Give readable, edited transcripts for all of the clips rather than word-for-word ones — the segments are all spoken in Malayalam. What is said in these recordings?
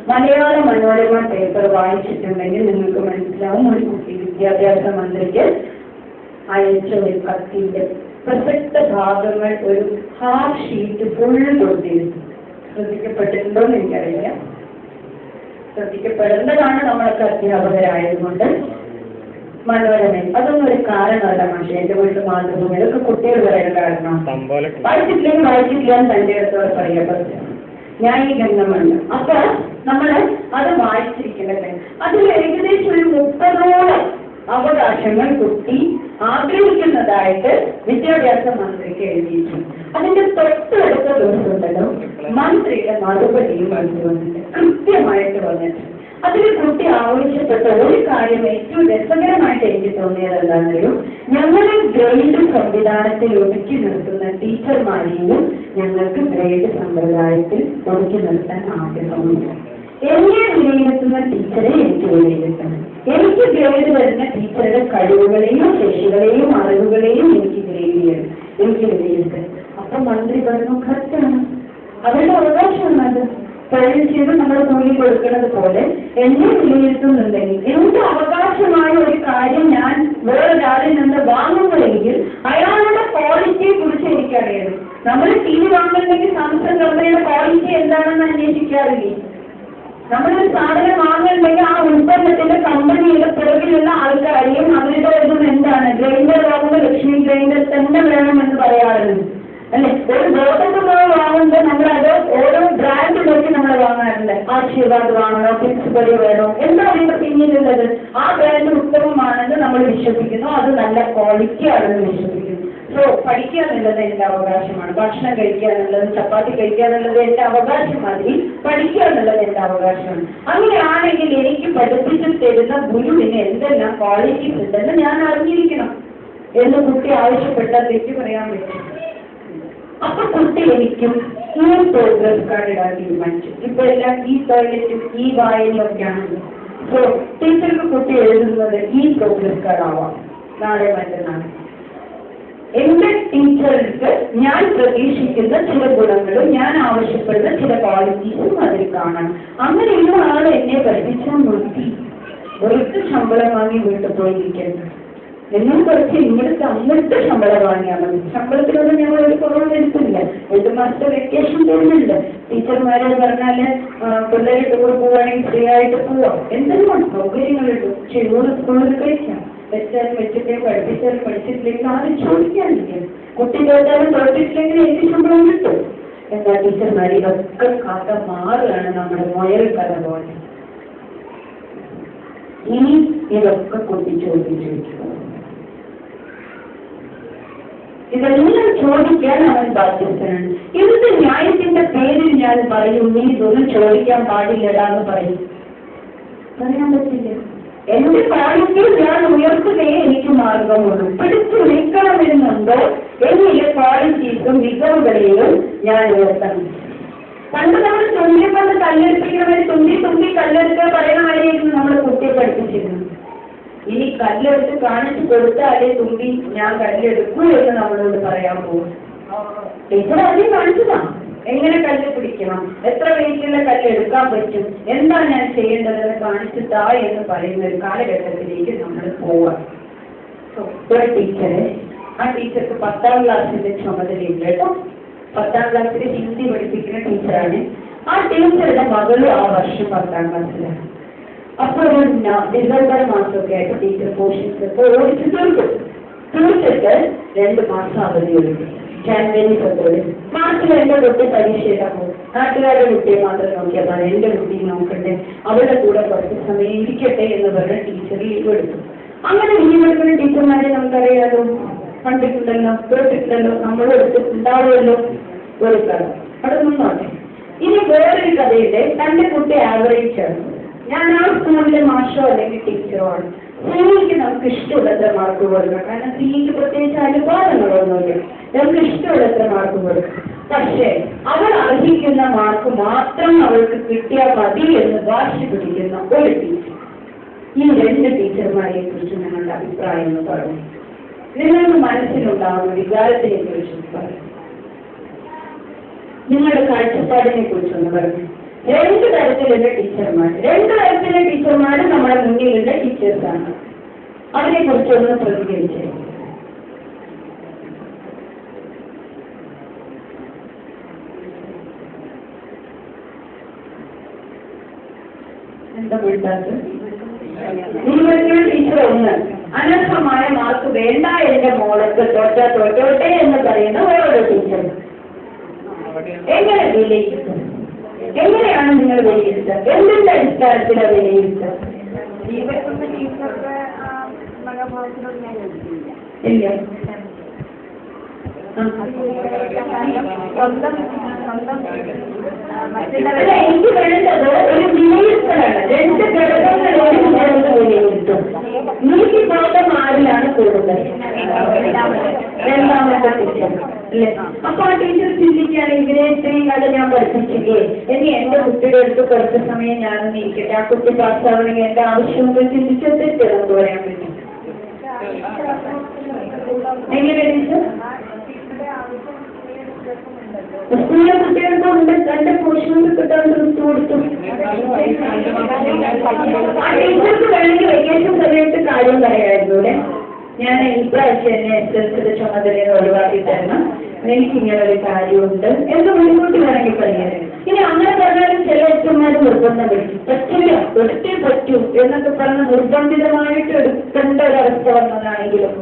മലയാള മനോരമ പേപ്പർ വായിച്ചിട്ടുണ്ടെങ്കിൽ നിങ്ങൾക്ക് മനസ്സിലാവും ഒരു കുട്ടി വിദ്യാഭ്യാസ മന്ത്രിക്ക് അയച്ച ഒരു കത്തിന്റെ പ്രസക്ത ഭാഗങ്ങൾ ഒരു ഹാഫ് ഷീറ്റ് ഫുൾ കൊടുത്തിരുന്നു. ശ്രദ്ധിക്കപ്പെട്ടിട്ടുണ്ടോ എന്ന് എനിക്കറിയില്ല. ശ്രദ്ധിക്കപ്പെടേണ്ടതാണ് നമ്മളൊക്കെ അധ്യാപകരായതുകൊണ്ട്. മനോരമയിൽ അതൊന്നും ഒരു കാരണമല്ല. പക്ഷേ എന്റെ വീട്ടിൽ മാതൃഭൂമിയിലൊക്കെ കുട്ടികൾ പറയാൻ കാരണം വായിച്ചിട്ടില്ല തന്റെ അടുത്തോടെ പറയാൻ ഞാൻ ഈ ഗംഗമുണ്ട്. അപ്പൊ നമ്മള് അത് വായിച്ചിരിക്കുന്നത് അതിൽ ഏകദേശം ഒരു 30ഓളം അവകാശങ്ങൾ കുട്ടി ആഗ്രഹിക്കുന്നതായിട്ട് വിദ്യാഭ്യാസ മന്ത്രിക്ക് എഴുതിയിട്ടു. അതിന്റെ തൊട്ടടുത്ത ദിവസമുണ്ടല്ലോ മന്ത്രിയുടെ മറുപടിയും വന്നിട്ട് കൃത്യമായിട്ട് വന്നിട്ട് അതിൽ കുട്ടി ആവശ്യപ്പെട്ട ഒരു കാര്യം ഏറ്റവും രസകരമായിട്ട് എനിക്ക് തോന്നിയത് എന്താണെന്നറിയോ, ഞങ്ങളെ ഗ്രേഡ് സംവിധാനത്തിൽ ഒതുക്കി നിർത്തുന്ന ടീച്ചർമാരെയും ഞങ്ങൾക്ക് ഗ്രേഡ് സമ്പ്രദായത്തിൽ ഒതുക്കി നിർത്താൻ ആഗ്രഹമുണ്ട്. എന്നെ വിലയിരുത്തുന്ന ടീച്ചറെ എനിക്ക് വിലയിരുത്തണം. എനിക്ക് ഗ്രേഡ് വരുന്ന ടീച്ചറുടെ കഴിവുകളെയും ശേഷികളെയും അറിവുകളെയും എനിക്ക് ഗ്രേഡ് ചെയ്യണം, എനിക്ക് വിലയിരുത്തണം. അപ്പൊ മന്ത്രി പറഞ്ഞു കറക്റ്റാണ്, അവരുടെ അവകാശമാണ്. തൊഴിൽ ചെയ്ത് നമ്മൾ കൂലി കൊടുക്കുന്നത് പോലെ എന്നെ വിലയിരുത്തുന്നുണ്ടെങ്കിൽ എനിക്ക് അവകാശമായ ഒരു കാര്യം ഞാൻ വേറൊരാളിൽ നിന്ന് വാങ്ങുന്നുവെങ്കിൽ അയാളുടെ ക്വാളിറ്റിയെ കുറിച്ച് എനിക്കറിയണം. നമ്മൾ ടി വി വാങ്ങുന്നുണ്ടെങ്കിൽ സാംസങ് കമ്പനിയുടെ ക്വാളിറ്റി എന്താണെന്ന് അന്വേഷിക്കാറില്ലേ? നമ്മളൊരു സാധനം വാങ്ങുന്നുണ്ടെങ്കിൽ ആ ഉൽപ്പന്നത്തിന്റെ കമ്പനിയുടെ പിറകിലുള്ള ആൾക്കാരെയും അവരുടെ ഇതും എന്താണ്, ഗ്രൈൻഡർ വാങ്ങുമ്പോൾ ലക്ഷ്മി ഗ്രൈൻഡർ തന്നെ വേണമെന്ന് പറയാറുണ്ട് അല്ലെ? ഒരു ഗോതമ്പ് വാങ്ങുമ്പോൾ നമ്മളത് ഓരോ ബ്രാൻഡ് നോക്കി നമ്മൾ വാങ്ങാറുണ്ട്. ആശീർവാദ് വാങ്ങണോ, പിക്സ്ബറി വേണോ, എന്താണ് അതിന്റെ പിന്നിലുള്ളത്? ആ ബ്രാൻഡ് ഉത്തമമാണെന്ന് നമ്മൾ വിശ്വസിക്കുന്നു, അത് നല്ല ക്വാളിറ്റി ആണെന്ന് വിശ്വസിക്കുന്നു. സോ പഠിക്കുക എന്നുള്ളത് എന്റെ അവകാശമാണ്. ഭക്ഷണം കഴിക്കുക എന്നുള്ളത്, ചപ്പാത്തി കഴിക്കുക എന്നുള്ളത് എന്റെ അവകാശമാതിരി പഠിക്കുക എന്നുള്ളത് എന്റെ അവകാശമാണ്. അങ്ങനെയാണെങ്കിൽ എനിക്ക് പഠിപ്പിച്ചു തരുന്ന ഗുരുവിന് എന്തെല്ലാം ക്വാളിറ്റീസ് ഉണ്ടെന്ന് ഞാൻ അറിഞ്ഞിരിക്കണം എന്ന് കുട്ടി ആവശ്യപ്പെട്ടാൽ തെറ്റ് പറയാൻ പറ്റും. അപ്പൊ കുട്ടി എനിക്കും ഈ പ്രോഗ്രസ് കാർഡ് ഇടാൻ തീരുമാനിച്ചു. ഇപ്പൊ എല്ലാം ഈ ടോയ്ലറ്റും ഈ വായനയും ഒക്കെയാണല്ലോ. സോ ടീച്ചർക്ക് കുട്ടി എഴുതുന്നത് ഈ പ്രോഗ്രസ് കാർഡ് ആവാം നാളെ മറ്റന്നാൾ. എന്റെ ടീച്ചർക്ക് ഞാൻ പ്രതീക്ഷിക്കുന്ന ചില ഗുണങ്ങളും ഞാൻ ആവശ്യപ്പെടുന്ന ചില ക്വാളിറ്റീസും അതിൽ കാണണം. അങ്ങനെയുള്ള ആൾ എന്നെ പഠിപ്പിച്ചാൽ നിർത്തി വെറുതെ ശമ്പളം വാങ്ങി വീട്ടിൽ പോയിരിക്കുന്നത്. എന്നും കുറച്ച് ഇങ്ങോട്ട് അങ്ങോട്ട് ശമ്പളം വാങ്ങിയാൽ മതി. ശമ്പളത്തിലൊന്നും ഞങ്ങൾ ഒരു കുറവ് വരുത്തില്ല. 8 മാസത്തെ വെക്കേഷൻ തരുന്നുണ്ട്. ടീച്ചർമാരെ പറഞ്ഞാല് പിള്ളേരെ ടൂർ പോവുകയാണെങ്കിൽ ഫ്രീ ആയിട്ട് പോവാം. എന്തെല്ലാം സൗകര്യങ്ങളുണ്ട്. പക്ഷെ ഇവര് സ്കൂളിൽ കഴിക്കാം. വെച്ചാലും വെച്ചിട്ടേ പഠിപ്പിച്ചാലും പഠിച്ചിട്ടില്ലെങ്കിൽ ആരും ചോദിക്കാനില്ല. കുട്ടി കേട്ടാലും തോറ്റിട്ടില്ലെങ്കിൽ എനിക്ക് ശമ്പളം കിട്ടും. എന്താ ടീച്ചർമാർ ഇതൊക്കെ കഥ മാറുകയാണ് നമ്മുടെ മുയൽ കഥ പോലെ. ഇനി ഇതൊക്കെ കുട്ടി ചോദിച്ചു ഇതെല്ലാം ചോദിക്കാൻ അവൻ ബാധ്യസ്ഥനാണ്. എന്ത് ന്യായത്തിന്റെ പേരിൽ ഞാൻ പറയും നീ ഇതൊന്നും ചോദിക്കാൻ പാടില്ലടാന്ന് പറയും? പറയാൻ പറ്റില്ല. എന്റെ ക്വാളിറ്റി ഞാൻ ഉയർത്തുകയേ എനിക്ക് മാർഗമുള്ളൂ. പിടിച്ചു നിൽക്കണമെന്നുണ്ടോ എന്നിലെ ക്വാളിറ്റീസും മികവുകളെയും ഞാൻ ഉയർത്തണം. പണ്ട് നമ്മൾ തുല്യപ്പെട്ട് കല്ലെടുപ്പിക്കണമെന്ന് തുമ്പി കല്ലെടുക്കുക പറയുന്ന വരെയായിരുന്നു നമ്മൾ കുട്ടിയെ പഠിപ്പിച്ചിരുന്നത്. ഇനി കല്ലെടുത്ത് കാണിച്ചു കൊടുത്താലേ തുമ്പി ഞാൻ കല്ലെടുക്കൂ എന്ന് നമ്മളോട് പറയാൻ പോകും. ടീച്ചർ ആദ്യം കാണിച്ചതാണ് എങ്ങനെ കല്ല് പിടിക്കണം, എത്ര വെയിറ്റുള്ള കല്ല് എടുക്കാൻ പറ്റും, എന്താ ഞാൻ ചെയ്യേണ്ടതെന്ന് കാണിച്ചിട്ടാ എന്ന് പറയുന്ന ഒരു കാലഘട്ടത്തിലേക്ക് നമ്മൾ പോവാം. ഒരു ടീച്ചറെ, ആ ടീച്ചർക്ക് 10ാം ക്ലാസ്സിന്റെ ചുമതലയില്ല കേട്ടോ. 10ാം ക്ലാസ്സിൽ ഹിന്ദി പഠിപ്പിക്കുന്ന ടീച്ചറാണ്. ആ ടീച്ചറുടെ മകളും ആ വർഷം 10ാം ക്ലാസ്സിലാണ്. അപ്പോൾ ഡിസംബർ മാസമൊക്കെ ആയിട്ട് ടീച്ചർ പോഷൻസ് ഓടിച്ച് തീർത്തിട്ട് 2 മാസം അവധി എടുക്കും. ജാനുവരി, ഫെബ്രുവരി, മാർച്ചിൽ എന്റെ കുട്ടി പരീക്ഷ എഴുതാൻ പോകും. നാട്ടുകാരുടെ കുട്ടിയെ മാത്രം നോക്കിയാൽ മതി, എന്റെ കുട്ടിയെ നോക്കണ്ടേ, അവരുടെ കൂടെ കുറച്ച് സമയം ഇരിക്കട്ടെ എന്ന് പറഞ്ഞ ടീച്ചർ ലീവ് എടുക്കും. അങ്ങനെ ലീവ് എടുക്കുന്ന ടീച്ചർമാരെ നമുക്കറിയാലോ, കണ്ടിട്ടുണ്ടല്ലോ, കേട്ടിട്ടുണ്ടല്ലോ, നമ്മളും എടുത്തിട്ടുണ്ടാവുമല്ലോ ഒരു കഥ. അവിടെ നിന്നോട്ടെ. ഇനി വേറൊരു കഥയുടെ തന്റെ കുട്ടി ആവറേജ് ആണ്. ഞാൻ ആ സ്കൂളിലെ മാഷോ അല്ലെങ്കിൽ ടീച്ചറോ ആണ്. സിക്ക് നമുക്ക് ഇഷ്ടമുള്ളത്ര മാർക്ക് കൊടുക്കണം. കാരണം സിക്ക് പ്രത്യേകിച്ച് അനുപാതങ്ങളൊന്നുമില്ല. നമുക്ക് ഇഷ്ടമുള്ളത്ര മാർക്ക് കൊടുക്കും. പക്ഷേ അവൾ അർഹിക്കുന്ന മാർക്ക് മാത്രം അവൾക്ക് കിട്ടിയാൽ മതി എന്ന് വാശി പിടിക്കുന്ന ഒരു ടീച്ചർ. ഈ 2 ടീച്ചർമാരെ കുറിച്ച് ഞങ്ങളുടെ അഭിപ്രായം എന്ന് പറഞ്ഞു. നിങ്ങൾക്ക് മനസ്സിലുണ്ടാവുന്ന വികാരത്തിനെ കുറിച്ച് പറയും. നിങ്ങളുടെ കാഴ്ചപ്പാടിനെ കുറിച്ചൊന്ന് പറഞ്ഞു. രണ്ട് തരത്തിലുള്ള ടീച്ചർമാർ, രണ്ട് തരത്തിലുള്ള ടീച്ചർമാർ നമ്മുടെ മുന്നിലുള്ള ടീച്ചേഴ്സാണ്. അതിനെ കുറിച്ചൊന്ന് പ്രതികരിച്ചേ. എന്താ വിളിച്ചത്? യൂണിവേഴ്സിറ്റി ടീച്ചർ ഒന്ന്, അനർഹമായ മാർക്ക് വേണ്ട എന്റെ മോൾക്ക് തോറ്റോട്ടെ എന്ന് പറയുന്ന ഓരോ ടീച്ചർ എങ്ങനെ വിലയിരുത്തും? എങ്ങനെയാണ് നിങ്ങൾ വിലയിരുത്തുക? എന്തിന്റെ അടിസ്ഥാനത്തിലാണ് വിലയിരുത്തുക? ഇല്ല, എനിക്ക് വേണ്ടത് ഒരു വിലയിരുത്തലാണ്. രണ്ട് ഘടകങ്ങളോട് നിങ്ങളൊന്ന് വിലയിരുത്തും. നിങ്ങൾക്ക് ബോധം ആരിലാണ് കൂടുതൽ? രണ്ടാമത്തെ ടീച്ചർ അല്ലേ? അപ്പൊ ആ ടീച്ചർ ചിന്തിക്കുകയാണെങ്കിൽ ഇത്രയും കാലം ഞാൻ പഠിപ്പിച്ചില്ലേ, ഇനി എന്റെ കുട്ടിയുടെ അടുത്ത് കുറച്ച് സമയം ഞാനൊന്ന് ഇരിക്കട്ടെ, ആ കുട്ടി പാസ്സാവണമെങ്കിൽ എന്റെ ആവശ്യമൊക്കെ ചിന്തിച്ചിട്ട് നമുക്ക് പറയാൻ പറ്റും. എങ്ങനെ ടീച്ചർ? സ്കൂളിലെ കുട്ടികൾക്ക് ഉണ്ട്, തന്റെ പോഷണങ്ങൾ കിട്ടാൻ ശ്രമിച്ചു കൊടുത്തു. ആ ടീച്ചർക്ക് വേണമെങ്കിൽ വെക്കേഷൻ സമയത്ത് കാര്യം പറയായിരുന്നു അല്ലേ, ഞാൻ ഇപ്രാവശ്യം എന്നെ എസ്എൽസിയുടെ ചുമതലയിൽ ഒഴിവാക്കി തരണം, എനിക്കിങ്ങനെ ഒരു കാര്യമുണ്ട് എന്ന് മുൻകൂട്ടി വേണമെങ്കിൽ പറയാം. ഇനി അങ്ങനെ പറഞ്ഞാലും ചില അച്ഛന്മാർ നിർബന്ധം പിടിക്കും, പറ്റില്ല എടുത്തേ പറ്റൂ എന്നൊക്കെ പറഞ്ഞ് നിർബന്ധിതമായിട്ട് എടുക്കേണ്ട ഒരവസ്ഥ വന്നതാണെങ്കിലും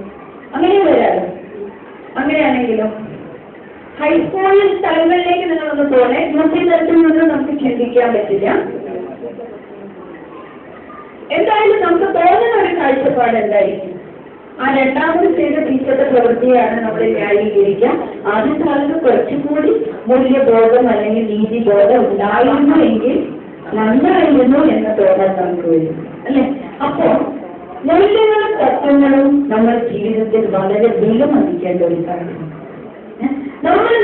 അങ്ങനെ വരാലോ. അങ്ങനെയാണെങ്കിലും ഹൈസ്കൂളിൽ സ്ഥലങ്ങളിലേക്ക് നിങ്ങളൊന്ന് പോലെ മറ്റേ തരത്തിൽ നിന്ന് നമുക്ക് ചിന്തിക്കാൻ പറ്റില്ല. എന്തായാലും നമുക്ക് തോന്നുന്ന ഒരു കാഴ്ചപ്പാട് എന്തായിരിക്കും? ആ രണ്ടാമത് ചെയ്ത ടീച്ചറുടെ പ്രവൃത്തിയാണ് നമ്മൾ ന്യായീകരിക്കുക. ആദ്യത്തെ ആൾക്ക് കുറച്ചുകൂടി മൂല്യബോധം അല്ലെങ്കിൽ നീതിബോധം ഉണ്ടായിരുന്നു എങ്കിൽ നന്നായിരുന്നു എന്ന തോന്നൽ നമുക്ക് വരും അല്ലെ? അപ്പോ മൂല്യങ്ങളും തത്വങ്ങളും നമ്മുടെ ജീവിതത്തിൽ വളരെ വിലമതിക്കേണ്ട ഒരു കാര്യമാണ്.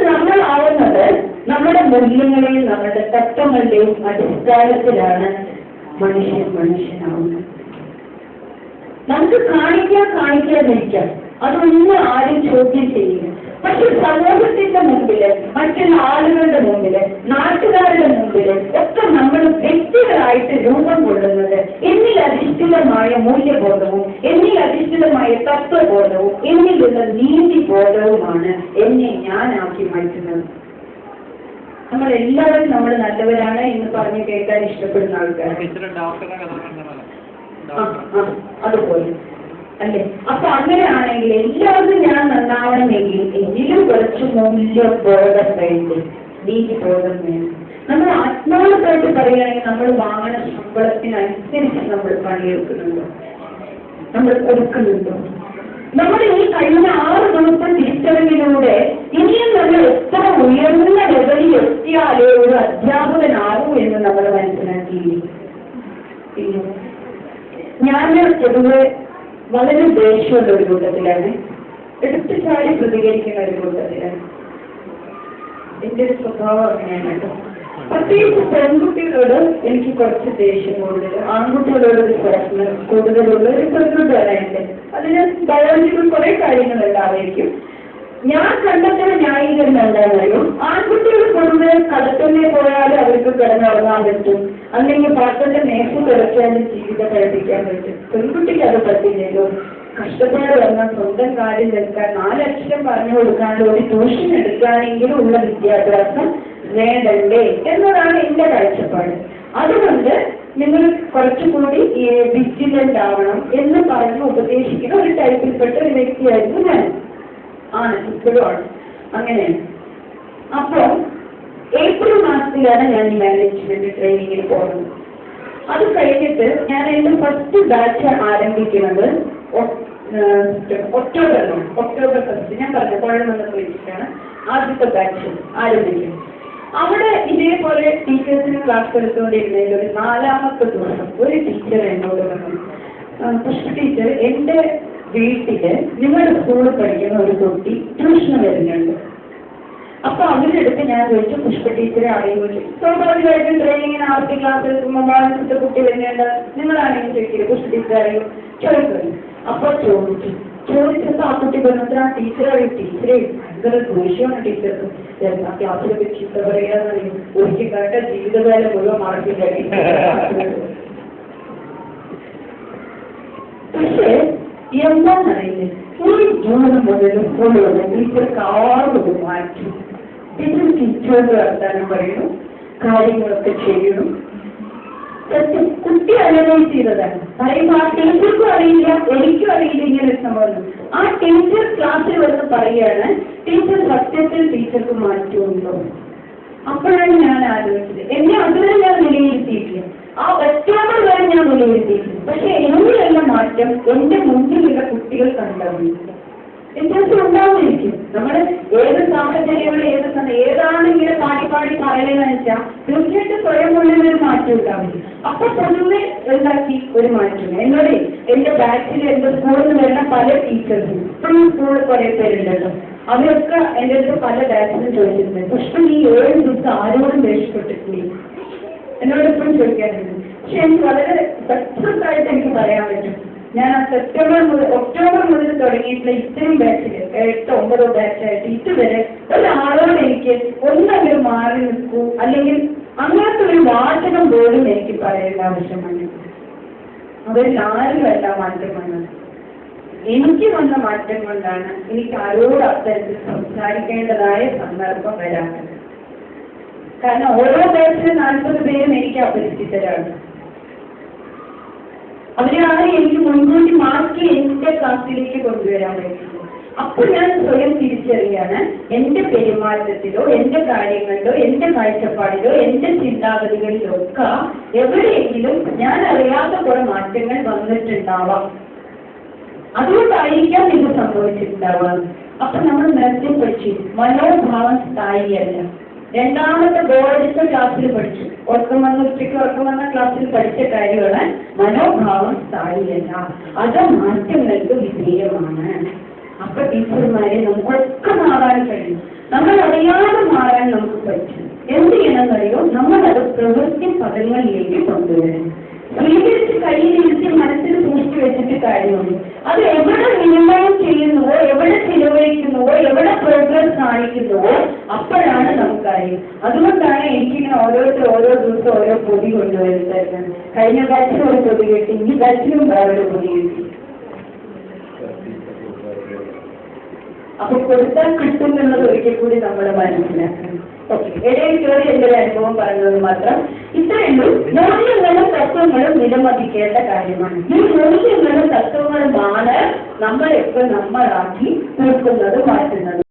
നമ്മളാവുന്നത് നമ്മുടെ മൂല്യങ്ങളെയും നമ്മുടെ തത്വങ്ങളുടെയും അടിസ്ഥാനത്തിലാണ് മനുഷ്യനാവുന്നത്. നമുക്ക് കാണിക്കാതിരിക്കാം, അതൊന്നും ആരും ചോദ്യം ചെയ്യില്ല. പക്ഷെ സമൂഹത്തിന്റെ മുമ്പില്, മറ്റുള്ള ആളുകളുടെ മുമ്പില്, നാട്ടുകാരുടെ മുമ്പില് ഒക്കെ നമ്മൾ വ്യക്തികളായിട്ട് രൂപം കൊള്ളുന്നത് എന്നിൽ അധിഷ്ഠിതമായ മൂല്യബോധവും എന്നിൽ അധിഷ്ഠിതമായ തത്വബോധവും എന്നിലുള്ള നീതിബോധവുമാണ് എന്നെ ഞാനാക്കി മാറ്റുന്നത്. നമ്മളെല്ലാവരും നമ്മൾ നല്ലവരാണ് എന്ന് പറഞ്ഞ് കേൾക്കാൻ ഇഷ്ടപ്പെടുന്ന ആൾക്കാർ അതുപോലെ അല്ലെ? അപ്പൊ അങ്ങനെയാണെങ്കിൽ എല്ലാവരും ഞാൻ നന്നാവണമെങ്കിൽ എന്നിലും കുറച്ച് മൂല്യബോധം വേണ്ടി, നീതിബോധം വേണം. നമ്മൾ ആത്മാർത്ഥമായിട്ട് പറയുകയാണെങ്കിൽ നമ്മൾ വാങ്ങുന്ന ശമ്പളത്തിനനുസരിച്ച് നമ്മൾ പണിയെടുക്കുന്നുണ്ടോ, നമ്മൾ കൊടുക്കുന്നുണ്ടോ? നമ്മൾ ഈ കഴിഞ്ഞ 6 ദിവസം തിരിച്ചറിവിലൂടെ ഇനിയും നമ്മൾ എത്ര ഉയർന്ന ലെവലിൽ എത്തിയാലേ ഒരു അധ്യാപകനാകൂ എന്ന് നമ്മൾ മനസ്സിലാക്കിയില്ല. ഞാൻ പൊതുവെ വളരെ ദേഷ്യമുള്ള ഒരു കൂട്ടത്തിലാണ്, എടുത്തു ചാടി പ്രതികരിക്കുന്ന ഒരു കൂട്ടത്തിലാണ്. എന്റെ ഒരു സ്വഭാവം അങ്ങനെയാണ് കേട്ടോ. പ്രത്യേകിച്ച് പെൺകുട്ടികളോട് എനിക്ക് കുറച്ച് ദേഷ്യം കൂടുതൽ, ആൺകുട്ടികളോട് ഒരു പ്രശ്നം കൂടുതലുള്ള ഒരു പ്രകൃതമുണ്ട്. അതിന് ബയോളജിക്കൽ കുറെ കാര്യങ്ങളുണ്ടാവായിരിക്കും. ഞാൻ കണ്ടെത്തുന്ന ന്യായീകരണം എന്താണെന്നറിയും, ആൺകുട്ടികൾ പൊതുവെ കടത്തന്നെ പോയാലും അവർക്ക് കിടന്നുറങ്ങാൻ പറ്റും, അല്ലെങ്കിൽ പാത്രത്തിന്റെ മേശ കിടച്ചാലും ജീവിതം കഴിപ്പിക്കാൻ പറ്റും. പെൺകുട്ടിക്ക് അത് പറ്റില്ലല്ലോ. കഷ്ടപ്പാട് വന്നാൽ സ്വന്തം കാര്യം നിൽക്കാൻ 4 അക്ഷരം പറഞ്ഞു കൊടുക്കാണ്ട് ഒരു ട്യൂഷൻ എടുക്കാനെങ്കിലും ഉള്ള വിദ്യാഭ്യാസം വേണ്ടല്ലേ എന്നതാണ് എന്റെ കാഴ്ചപ്പാട്. അതുകൊണ്ട് നിങ്ങൾ കുറച്ചുകൂടി വിജിലന്റ് ആവണം എന്ന് പറഞ്ഞ് ഉപദേശിക്കുന്ന ഒരു ടൈപ്പിൽപ്പെട്ട ഒരു വ്യക്തിയായിരുന്നു ഞാൻ. ആണ്, ഇപ്പോഴും ആണ്, അങ്ങനെയാണ്. അപ്പോ ഏപ്രിൽ മാസത്തിലാണ് ഞാൻ ഈ മാനേജ്മെന്റ് ട്രെയിനിങ്ങിന് പോകുന്നത്. അത് കഴിഞ്ഞിട്ട് ഞാൻ എന്റെ ഫസ്റ്റ് ബാച്ച് ആരംഭിക്കുന്നത് ഒക്ടോബറിലാണ്. ഒക്ടോബർ 1 ഞാൻ പറഞ്ഞ കോഴമണ്ണ് വെച്ചിട്ടാണ് ആദ്യത്തെ ബാച്ച് ആരംഭിക്കുന്നത്. അവിടെ ഇതേപോലെ ടീച്ചേഴ്സിന് ക്ലാസ് എടുത്തുകൊണ്ടിരുന്നതിൽ ഒരു 4ാമത്തെ ദിവസം ഒരു ടീച്ചർ എന്നോട് പറഞ്ഞു, പുഷ്പ ടീച്ചർ, എന്റെ വീട്ടില് നിങ്ങളുടെ സ്കൂളിൽ പഠിക്കുന്ന ഒരു കുട്ടി ട്യൂഷന് വരുന്നുണ്ട്. അപ്പൊ അവരുടെ അടുത്ത് ഞാൻ ചോദിച്ചു, പുഷ്പ ടീച്ചറെ അറിയുമോ? സ്വാഭാവികമായിട്ടും ട്രെയിനിങ്ങിന് ആദ്യ ക്ലാസ് എടുക്കുമ്പോൾ മാനസിക കുട്ടി വരുന്നുണ്ട്, നിങ്ങളാണെങ്കിൽ ചോദിക്കില്ല പുഷ്പ ടീച്ചർ അറിയും ചോദിക്കുന്നു. അപ്പൊ ചോദിച്ചപ്പോ ആ കുട്ടി പറഞ്ഞത് ആ ടീച്ചറെ ഭയങ്കര ദേഷ്യമാണ് ടീച്ചർക്ക്. ആ ക്ലാസ്സിലൊക്കെ ചീത്ത പറയാന്നറിയും. ഒരിക്കൽ കേട്ട ജീവിതകാലം മുഴുവൻ മറക്കില്ല. പക്ഷേ എന്താണെന്നറിയില്ലേ, ഈ ജൂൺ മുതലും മുഴുവൻ ടീച്ചർക്ക് ആർക്കും മാറ്റി. ടീച്ചേഴ്സ് വർത്താനം പറയുന്നു, കാര്യങ്ങളൊക്കെ ചെയ്യണം. കുട്ടി അനലൈസ് ചെയ്തതാണ്. പറയുമ്പോൾ ആ ടീച്ചർക്കും അറിയില്ല, എനിക്കും അറിയില്ല ഇങ്ങനെ സംഭവം. ആ ടീച്ചർ ക്ലാസ്സിൽ വന്ന് പറയുകയാണ്, ടീച്ചർ സത്യത്തിൽ ടീച്ചർക്ക് മാറ്റമുണ്ടോ? അപ്പോഴാണ് ഞാൻ ആലോചിച്ചത്. എന്നെ അതുവരെ ഞാൻ വിലയിരുത്തിയിട്ടില്ല, ആ ഒക്ടോബർ വരെ ഞാൻ വിലയിരുത്തിയിട്ടില്ല. പക്ഷെ എന്നിലുള്ള മാറ്റം എന്റെ മുന്നിലുള്ള കുട്ടികൾ കണ്ടറിയില്ല. വ്യത്യാസം ഉണ്ടാവുമായിരിക്കും. നമ്മുടെ ഏത് സാഹചര്യങ്ങളിൽ ഏതാണ് ഇങ്ങനെ പാടി പറയണെന്ന് വെച്ചാൽ തീർച്ചയായിട്ടും സ്വയം ഉള്ളിലൊരു മാറ്റം ഉണ്ടാവില്ല. അപ്പൊ പൊതുവെ എന്താക്കി ഒരു മാറ്റം. എന്നോട് എന്റെ ബാച്ചിൽ എന്റെ സ്കൂളിൽ നിന്ന് വരുന്ന പല ടീച്ചേഴ്സും ഇപ്പോഴും സ്കൂളിൽ കുറെ പേരുണ്ടല്ലോ, അവരൊക്കെ എന്റെ അടുത്ത് പല ബാച്ചിലും ചോദിച്ചിട്ടുണ്ട്, പക്ഷെ ഈ 7 ദിവസം ആരോടും ദേഷ്യപ്പെട്ടിട്ടില്ല. എന്നോട് എപ്പോഴും ചോദിക്കാറുണ്ട്. പക്ഷെ എനിക്ക് വളരെ സക്സസ് ആയിട്ട് എനിക്ക് പറയാൻ പറ്റും. ഞാൻ ആ ഒക്ടോബർ മുതൽ തുടങ്ങിയിട്ടുള്ള ഇത്രയും ബാച്ചിൽ 8-9 ബാച്ചായിട്ട് ഇതുവരെ ഒരാളോട് എനിക്ക് ഒന്നെങ്കിലും മാറി നിൽക്കൂ അല്ലെങ്കിൽ അങ്ങനത്തെ ഒരു വാചകം പോലും എനിക്ക് പറയേണ്ട ആവശ്യമാണ്. അവരിൽ ആരുമല്ല മാറ്റം വന്നത്. എനിക്ക് വന്ന മാറ്റം കൊണ്ടാണ് എനിക്ക് ആരോട് അത്തരത്തിൽ സംസാരിക്കേണ്ടതായ സന്ദർഭം വരാത്തത്. കാരണം ഓരോ ബാച്ചിലും 40 പേരും എനിക്ക് അപരിചിതരാണ്. അവരാണ് എനിക്ക് മുൻകൂട്ടി മാറ്റി എന്റെ ക്ലാസ്സിലേക്ക് കൊണ്ടുവരാൻ പറ്റുന്നത്. അപ്പോൾ ഞാൻ സ്വയം തിരിച്ചറിയാണ്, എന്റെ പെരുമാറ്റത്തിലോ എന്റെ കാര്യങ്ങളിലോ എന്റെ കാഴ്ചപ്പാടിലോ എന്റെ ചിന്താഗതികളിലോ ഒക്കെ എവിടെയെങ്കിലും ഞാൻ അറിയാത്ത കുറെ മാറ്റങ്ങൾ വന്നിട്ടുണ്ടാവാം. അതുകൊണ്ടായിരിക്കാം ഇത് സംഭവിച്ചിട്ടുണ്ടാവാം. അപ്പൊ നമ്മൾ നേരത്തെ പഠിച്ചു, മനോഭാവം സ്ഥായിയല്ല. രണ്ടാമത്തെ ബോർഡിന്റെ ക്ലാസ്സിൽ പഠിച്ചു, ഉറക്കം വന്ന ക്ലാസ്സിൽ പഠിച്ച കാര്യമാണ് മനോഭാവം സ്ഥായിയല്ല, അത് മാറ്റങ്ങൾക്ക് വിധേയമാണ്. അപ്പൊ ടീച്ചർമാരെ നമുക്കൊക്കെ മാറാൻ കഴിയും. നമ്മൾ അറിയാതെ മാറാൻ നമുക്ക് പറ്റും. എന്ത് ചെയ്യണമെന്നറിയോ, നമ്മളത് പ്രവൃത്തി പദങ്ങളിലേക്ക് കൊണ്ടുവരണം. സ്വീകരിച്ച് കയ്യിലിരുത്തി മനസ്സിൽ സൂക്ഷിച്ചു വെച്ചിട്ട് കാര്യമുണ്ട്. അത് എവിടെ വിനിമയം ചെയ്യുന്നുവോ, എവിടെ ചിലവഴിക്കുന്നുവോ, എവിടെ പ്രോഗ്രസ് കാണിക്കുന്നുവോ അപ്പോഴാണ് നമുക്കറിയും. അതുകൊണ്ടാണ് എനിക്കിങ്ങനെ ഓരോ ദിവസം ഓരോ പൊതി കൊണ്ടുവരുന്നത്. കഴിഞ്ഞ ബാച്ചിലും ഒരു പൊതി കിട്ടി, ഈ ബാച്ചിലും വേറൊരു പൊതി കിട്ടി. അപ്പൊ കൊടുത്താൽ കിട്ടും എന്നുള്ളത് ഒരിക്കൽ കൂടി നമ്മൾ മനസ്സിലാക്കണം. ഓക്കെ, ഇടയിൽ കയറി എന്റെ ഒരു അനുഭവം പറഞ്ഞത് മാത്രം. ഇത്രയുള്ളൂ. മൂല്യങ്ങളും തത്വങ്ങളും വിലമതിക്കേണ്ട കാര്യമാണ്. ഈ മൂല്യങ്ങളും തത്വങ്ങളുമാണ് നമ്മളെപ്പോൾ നമ്മളാക്കി തീർക്കുന്നത്, മാറ്റുന്നത്.